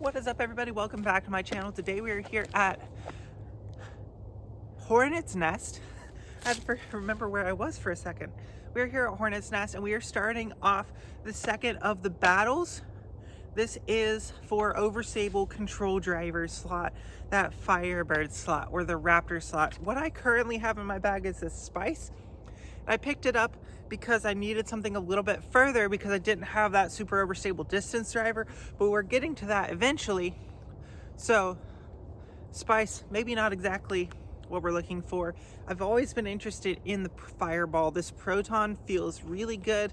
What is up, everybody? Welcome back to my channel. Today we are here at Hornet's Nest. I had to remember where I was for a second. We're here at Hornet's Nest and we are starting off the second of the battles. This is for Overstable control driver slot, that Firebird slot or the Raptor slot. What I currently have in my bag is this Spice. I picked it up because I needed something a little bit further because I didn't have that super overstable distance driver, but we're getting to that eventually. So Spice, maybe not exactly what we're looking for. I've always been interested in the Fireball. This Proton feels really good.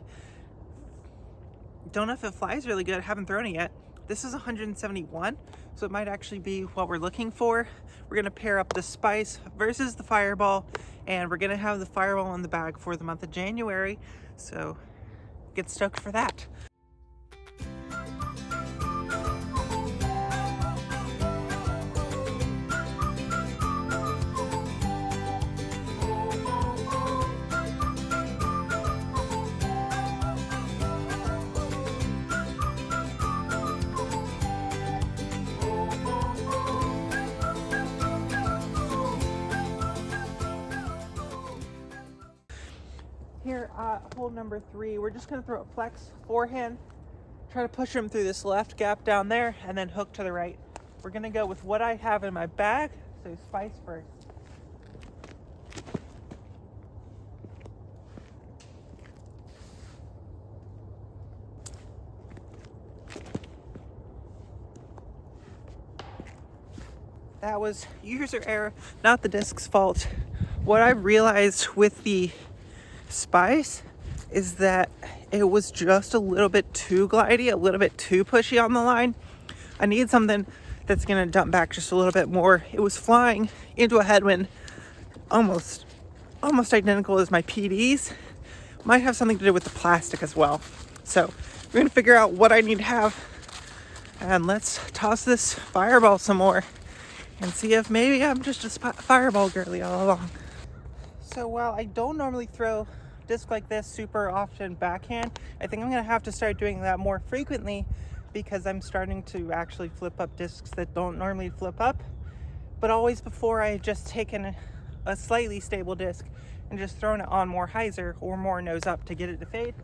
Don't know if it flies really good. Haven't thrown it yet. This is 171, so it might actually be what we're looking for. We're gonna pair up the Spice versus the Fireball, and we're gonna have the Fireball in the bag for the month of January. So get stoked for that. Here at hole number 3, we're just going to throw a flex forehand, try to push him through this left gap down there, and then hook to the right. We're going to go with what I have in my bag, so Spice first. That was user error, not the disc's fault. What I realized with the Spice is that it was just a little bit too glidey, a little bit too pushy on the line. I need something that's gonna dump back just a little bit more. It was flying into a headwind, almost identical as my PDs. Might have something to do with the plastic as well. So we're gonna figure out what I need to have, and let's toss this Fireball some more and see if maybe I'm just a Fireball girly all along. So while I don't normally throw disc like this super often backhand, I think I'm gonna have to start doing that more frequently because I'm starting to actually flip up discs that don't normally flip up. But always before, I had just taken a slightly stable disc and just thrown it on more hyzer or more nose up to get it to fade.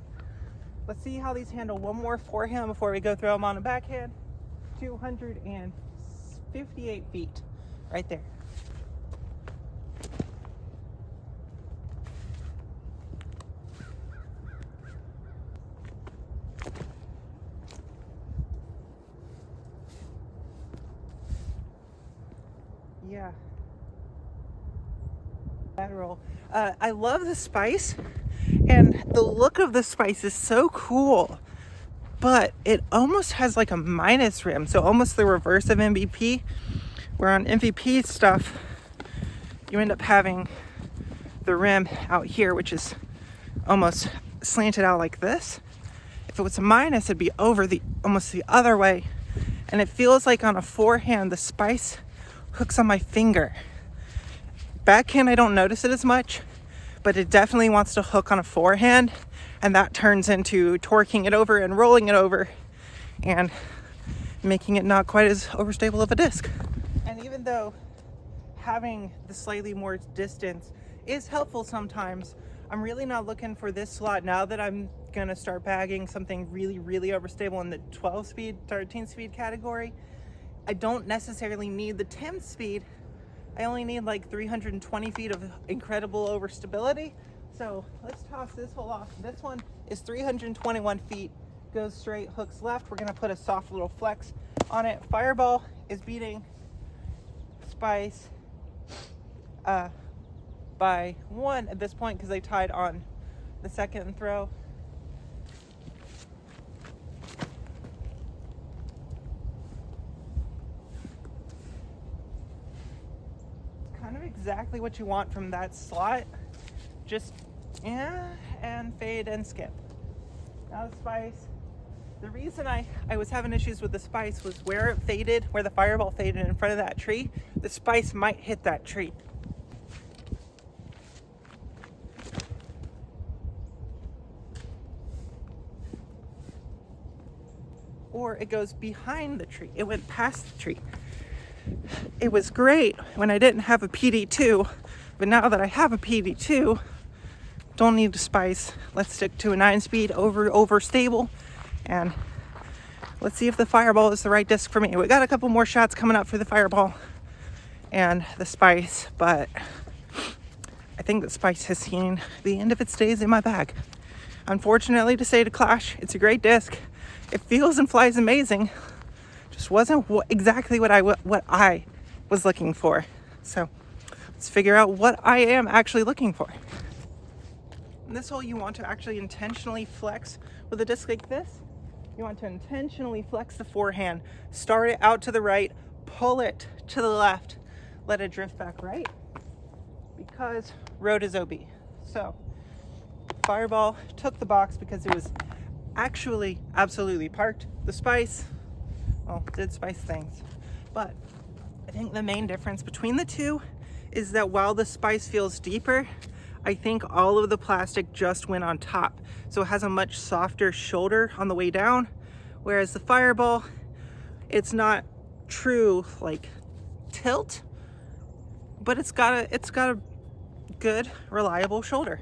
Let's see how these handle. One more forehand before we go throw them on a backhand. 258 feet right there. Yeah. Lateral. I love the Spice, and the look of the Spice is so cool, but it almost has like a minus rim, so almost the reverse of MVP, where on MVP stuff you end up having the rim out here, which is almost slanted out like this. If it was a minus, it'd be over almost the other way, and it feels like on a forehand the Spice hooks on my finger. Backhand, I don't notice it as much, but it definitely wants to hook on a forehand, and that turns into torquing it over and rolling it over and making it not quite as overstable of a disc. And even though having the slightly more distance is helpful sometimes, I'm really not looking for this slot now that I'm gonna start bagging something really overstable in the 12 speed, 13 speed category. I don't necessarily need the 10 speed. I only need like 320 feet of incredible overstability. So let's toss this hole off. This one is 321 feet, goes straight, hooks left. We're gonna put a soft little flex on it. Fireball is beating Spice by 1 at this point because they tied on the second throw. Kind of exactly what you want from that slot. Just and fade and skip. Now the Spice. The reason I was having issues with the Spice was where it faded, where the Fireball faded in front of that tree. The Spice might hit that tree. or it goes behind the tree. It went past the tree. It was great when I didn't have a PD2, but now that I have a PD2, don't need to spice. Let's stick to a 9-speed overstable, and let's see if the Fireball is the right disc for me. We got a couple more shots coming up for the Fireball and the Spice, but I think the Spice has seen the end of its days in my bag. Unfortunately, to say to Clash, it's a great disc. It feels and flies amazing. Just wasn't exactly what I was looking for. So let's figure out what I am actually looking for. In this hole, you want to actually intentionally flex with a disc like this. You want to intentionally flex the forehand, start it out to the right, pull it to the left, let it drift back right, because road is OB. So Fireball took the box because it was actually absolutely parked. The Spice, well, did Spice things. But I think the main difference between the two is that while the Spice feels deeper, I think all of the plastic just went on top. So it has a much softer shoulder on the way down, whereas the Fireball, it's not true like tilt, but it's got a good, reliable shoulder.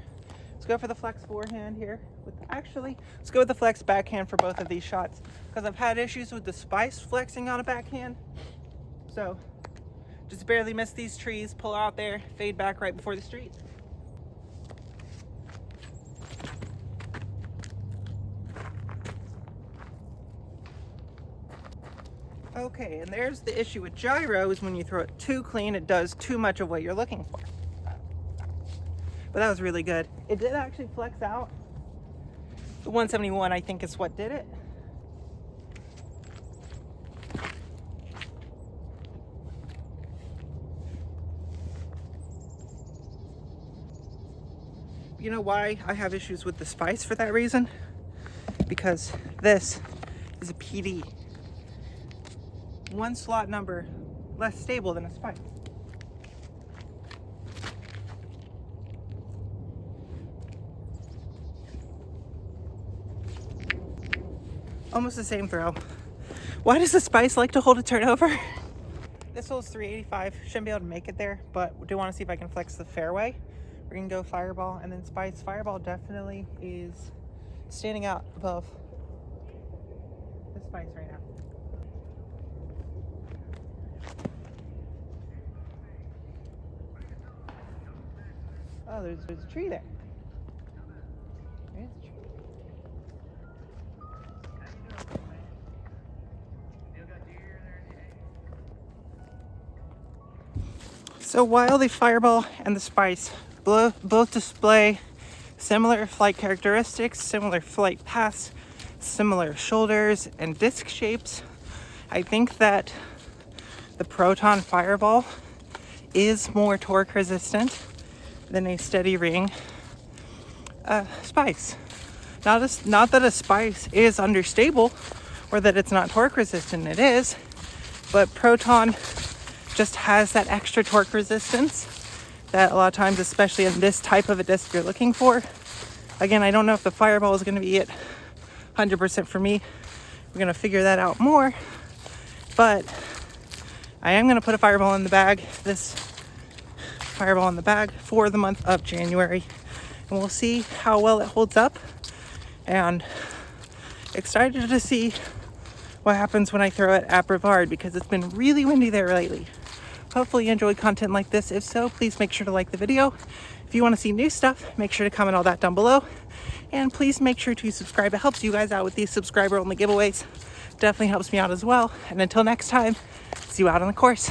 Let's go for the flex forehand here. Let's go with the flex backhand for both of these shots, because I've had issues with the Spice flexing on a backhand. So just barely miss these trees, pull out there, fade back right before the street. Okay, and there's the issue with gyro, is when you throw it too clean, it does too much of what you're looking for. But that was really good. It did actually flex out. The 171, I think, is what did it. You know why I have issues with the Spice for that reason? Because this is a PD. One slot number less stable than a Spice. Almost the same throw. Why does the Spice like to hold a turnover? This hole's 385. Shouldn't be able to make it there, but I do want to see if I can flex the fairway. We're gonna go Fireball and then Spice. Fireball definitely is standing out above the Spice right now. Oh, there's a tree there. There's a tree. So while the Fireball and the Spice both display similar flight characteristics, similar flight paths, similar shoulders and disc shapes, I think that the Proton Fireball is more torque resistant than a steady ring Spice. Not that a Spice is understable or that it's not torque resistant, it is, but Proton just has that extra torque resistance that a lot of times, especially in this type of a disc you're looking for. Again, I don't know if the Fireball is going to be it 100% for me. We're going to figure that out more, but I am going to put a Fireball in the bag, this Fireball in the bag for the month of January, and we'll see how well it holds up, and excited to see what happens when I throw it at Brevard, because it's been really windy there lately. Hopefully you enjoyed content like this. If so, please make sure to like the video. If you want to see new stuff, make sure to comment all that down below. And please make sure to subscribe. It helps you guys out with these subscriber-only giveaways. Definitely helps me out as well. And until next time, see you out on the course.